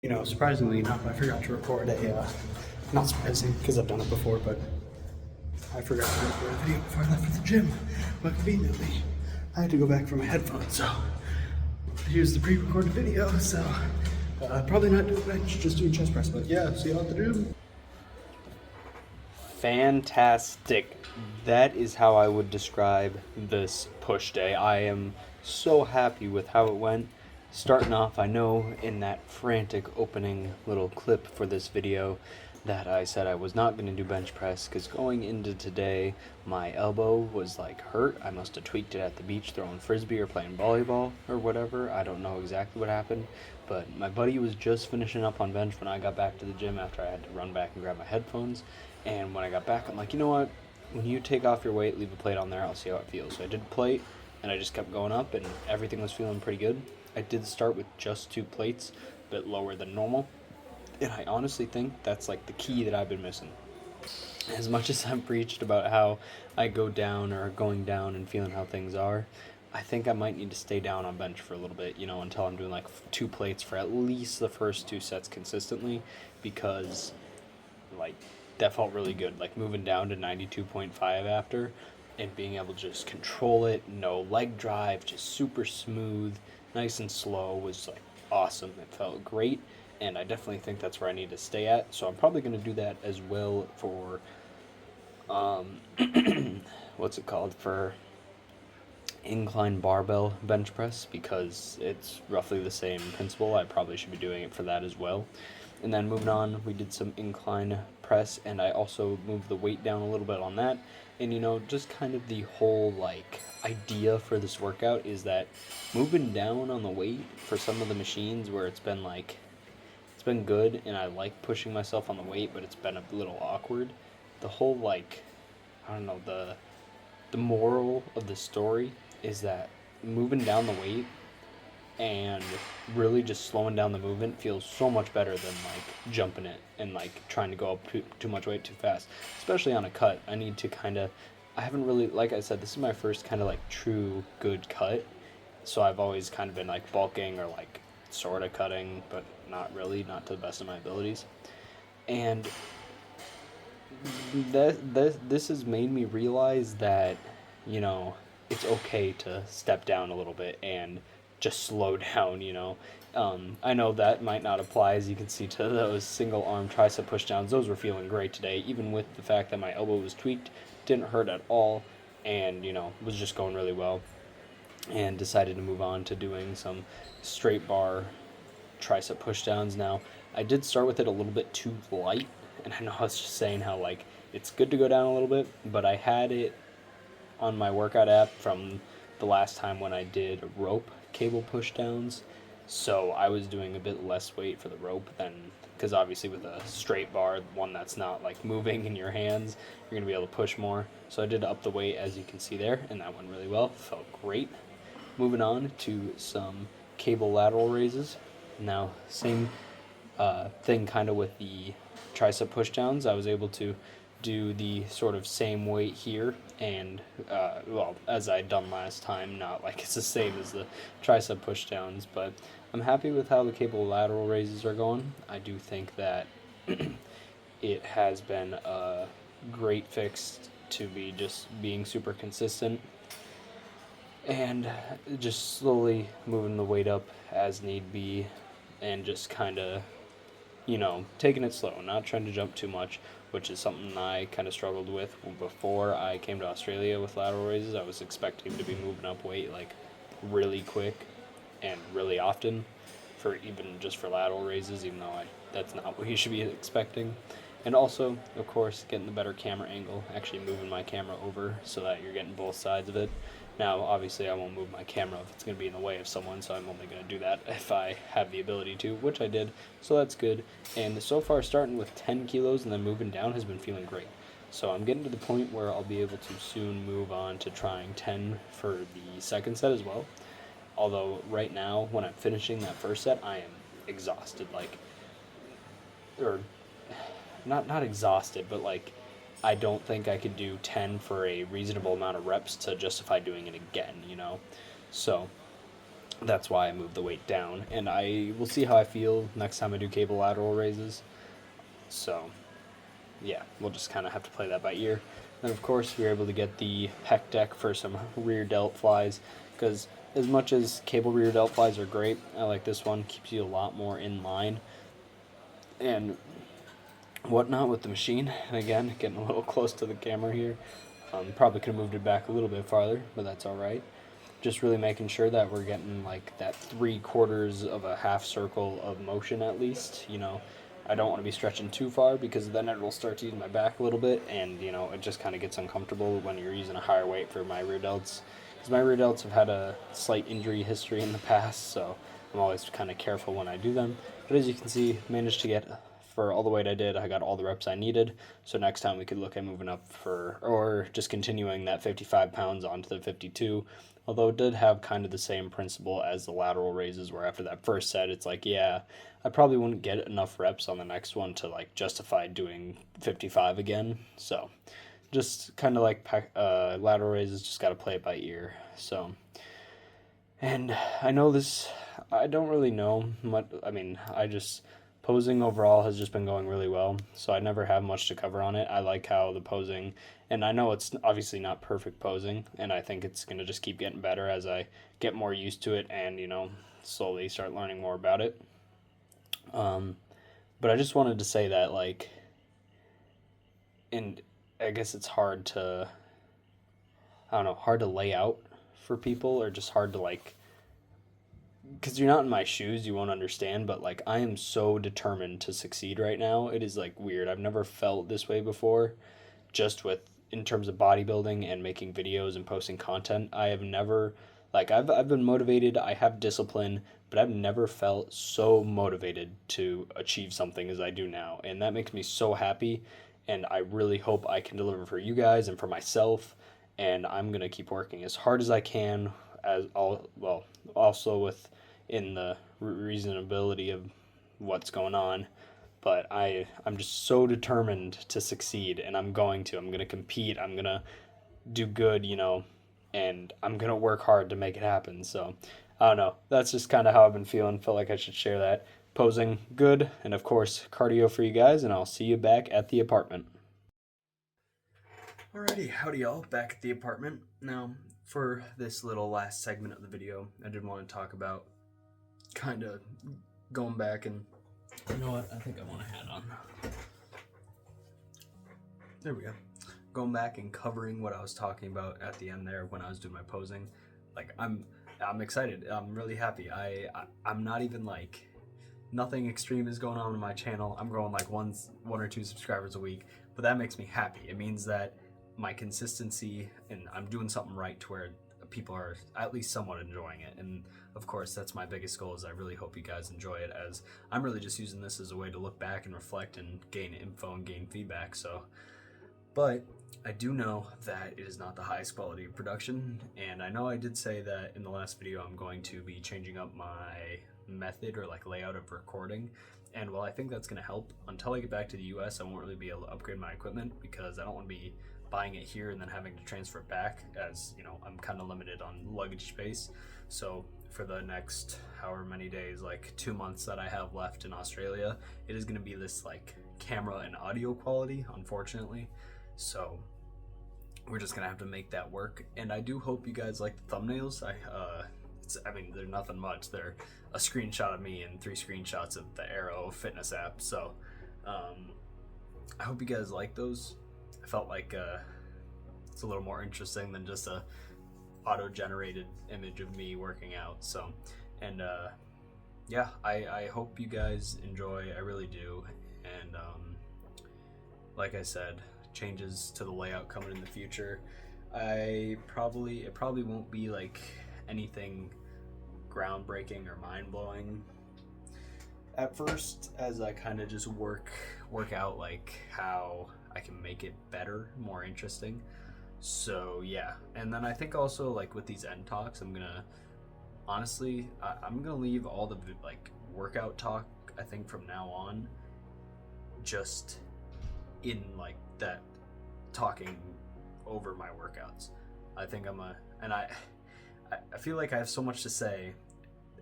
You know, surprisingly enough, I forgot to record not surprising, because I've done it before, but I forgot to record a video before I left for the gym. But conveniently, I had to go back for my headphones, so here's the pre-recorded video, so probably not doing bench, just doing chest press, but yeah, see you at the gym. Fantastic. That is how I would describe this push day. I am so happy with how it went. Starting off, I know in that frantic opening little clip for this video that I said I was not going to do bench press because going into today, my elbow was like hurt. I must have tweaked it at the beach throwing frisbee or playing volleyball or whatever. I don't know exactly what happened, but my buddy was just finishing up on bench when I got back to the gym after I had to run back and grab my headphones. And when I got back, I'm like, you know what? When you take off your weight, leave a plate on there. I'll see how it feels. So I did a plate, and I just kept going up, and everything was feeling pretty good. I did start with just 2 plates, a bit lower than normal. And I honestly think that's like the key that I've been missing. As much as I've preached about how I go down or going down and feeling how things are, I think I might need to stay down on bench for a little bit, until I'm doing like 2 plates for at least the first 2 sets consistently, because like that felt really good. Like moving down to 92.5 after and being able to just control it, no leg drive, just super smooth, nice and slow was like awesome. It felt great, and I definitely think that's where I need to stay at. So I'm probably going to do that as well for what's it called, for incline barbell bench press, because it's roughly the same principle. I probably should be doing it for that as well. And then moving on, we did some incline press, and I also moved the weight down a little bit on that. And just kind of the whole like idea for this workout is that moving down on the weight for some of the machines where it's been good and I like pushing myself on the weight, but it's been a little awkward. The whole like I don't know, the moral of the story is that moving down the weight and really just slowing down the movement feels so much better than like jumping it and like trying to go up too much weight too fast, especially on a cut. I haven't really, like I said, this is my first kind of like true good cut, so I've always kind of been like bulking or like sort of cutting, but not really, not to the best of my abilities. And this has made me realize that you know it's okay to step down a little bit and just slow down. I know that might not apply, as you can see, to those single arm tricep push downs. Those were feeling great today, even with the fact that my elbow was tweaked, didn't hurt at all, and was just going really well. And decided to move on to doing some straight bar tricep pushdowns. Now, I did start with it a little bit too light, and I know I was just saying how like it's good to go down a little bit, but I had it on my workout app from the last time when I did rope cable pushdowns, so I was doing a bit less weight for the rope than, because obviously with a straight bar, one that's not like moving in your hands, you're gonna be able to push more. So I did up the weight, as you can see there, and that went really well. Felt great. Moving on to some cable lateral raises. Now, same thing kind of with the tricep pushdowns. I was able to do the sort of same weight here, and well, as I'd done last time, not like it's the same as the tricep pushdowns, but I'm happy with how the cable lateral raises are going. I do think that it has been a great fix to be just being super consistent and just slowly moving the weight up as need be, and just kind of taking it slow, not trying to jump too much, which is something I kind of struggled with before I came to Australia with lateral raises. I was expecting to be moving up weight like really quick and really often for even just for lateral raises, even though that's not what you should be expecting. And also, of course, getting the better camera angle, actually moving my camera over so that you're getting both sides of it. Now, obviously, I won't move my camera if it's going to be in the way of someone, so I'm only going to do that if I have the ability to, which I did, so that's good. And so far, starting with 10 kilos and then moving down has been feeling great. So I'm getting to the point where I'll be able to soon move on to trying 10 for the second set as well. Although, right now, when I'm finishing that first set, I am exhausted, or not exhausted, but like I don't think I could do 10 for a reasonable amount of reps to justify doing it again. So that's why I moved the weight down. And I will see how I feel next time I do cable lateral raises. So yeah, we'll just kind of have to play that by ear. And of course, we were able to get the pec deck for some rear delt flies, because as much as cable rear delt flies are great, I like this one. Keeps you a lot more in line and whatnot with the machine. And again, getting a little close to the camera here. Probably could have moved it back a little bit farther, but that's all right. Just really making sure that we're getting like that 3/4 of a half circle of motion at least. I don't want to be stretching too far, because then it will start to use my back a little bit, and it just kind of gets uncomfortable when you're using a higher weight for my rear delts. Because my rear delts have had a slight injury history in the past, so I'm always kind of careful when I do them. But as you can see, managed to get, for all the weight I did, I got all the reps I needed. So next time we could look at moving up or just continuing that 55 pounds onto the 52. Although it did have kind of the same principle as the lateral raises, where after that first set, it's like, yeah, I probably wouldn't get enough reps on the next one to like justify doing 55 again. So just kind of like lateral raises, just got to play it by ear. So, and I know this, I don't really know much. I mean, posing overall has just been going really well, so I never have much to cover on it. I like how the posing, and I know it's obviously not perfect posing, and I think it's going to just keep getting better as I get more used to it and, slowly start learning more about it. But I just wanted to say that, like, and I guess it's hard to, I don't know, hard to lay out for people, or just hard to, like, because you're not in my shoes, you won't understand, but like I am so determined to succeed right now. It is like weird. I've never felt this way before, just with in terms of bodybuilding and making videos and posting content. I have never, like, I've been motivated, I have discipline, but I've never felt so motivated to achieve something as I do now. And that makes me so happy, and I really hope I can deliver for you guys and for myself. And I'm going to keep working as hard as I can, also with in the reasonability of what's going on. But I'm just so determined to succeed, and I'm going to compete, I'm going to do good, and I'm going to work hard to make it happen. So I don't know, that's just kind of how I've been feeling. Felt like I should share that. Posing good, and of course cardio for you guys, and I'll see you back at the apartment. Alrighty, howdy y'all, back at the apartment. Now, for this little last segment of the video, I did want to talk about kind of going back and, you know what, I think I want a hat on. There we go. Going back and covering what I was talking about at the end there when I was doing my posing. Like, I'm excited. I'm really happy. I'm not even like, nothing extreme is going on in my channel. I'm growing like one or two subscribers a week, but that makes me happy. It means that my consistency, and I'm doing something right to where people are at least somewhat enjoying it. And of course, that's my biggest goal, is I really hope you guys enjoy it, as I'm really just using this as a way to look back and reflect and gain info and gain feedback. So, but I do know that it is not the highest quality of production, and I know I did say that in the last video I'm going to be changing up my method or like layout of recording. And while I think that's going to help, until I get back to the US, I won't really be able to upgrade my equipment, because I don't want to be buying it here and then having to transfer it back, as I'm kind of limited on luggage space. So for the next however many days, like 2 months that I have left in Australia, it is going to be this like camera and audio quality, unfortunately. So we're just gonna have to make that work. And I do hope you guys like the thumbnails. I mean, they're nothing much. They're a screenshot of me and 3 screenshots of the Arrow fitness app. So I hope you guys like those. I felt like it's a little more interesting than just a auto-generated image of me working out. So, and yeah, I hope you guys enjoy. I really do. And like I said, changes to the layout coming in the future. It probably won't be like anything groundbreaking or mind-blowing at first, as I kind of just work out like how I can make it better, more interesting. So yeah, and then I think also like with these end talks, I'm gonna leave all the like workout talk, I think, from now on just in like that talking over my workouts. I think I feel like I have so much to say,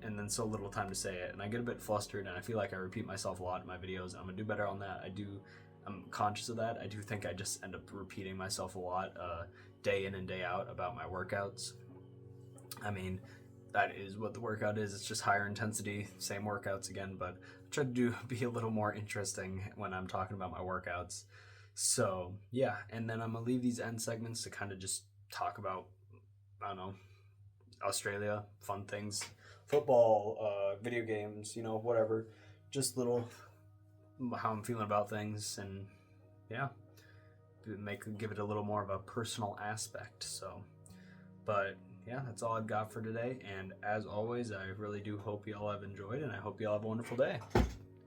and then so little time to say it, and I get a bit flustered, and I feel like I repeat myself a lot in my videos, and I'm gonna do better on that. I'm conscious of that. I do think I just end up repeating myself a lot, day in and day out about my workouts. I mean, that is what the workout is. It's just higher intensity, same workouts again, but I try to be a little more interesting when I'm talking about my workouts. So yeah, and then I'm gonna leave these end segments to kind of just talk about, I don't know, Australia, fun things, football, video games, whatever, just little how I'm feeling about things, and yeah, give it a little more of a personal aspect. So, but yeah, that's all I've got for today. And as always, I really do hope you all have enjoyed, and I hope you all have a wonderful day.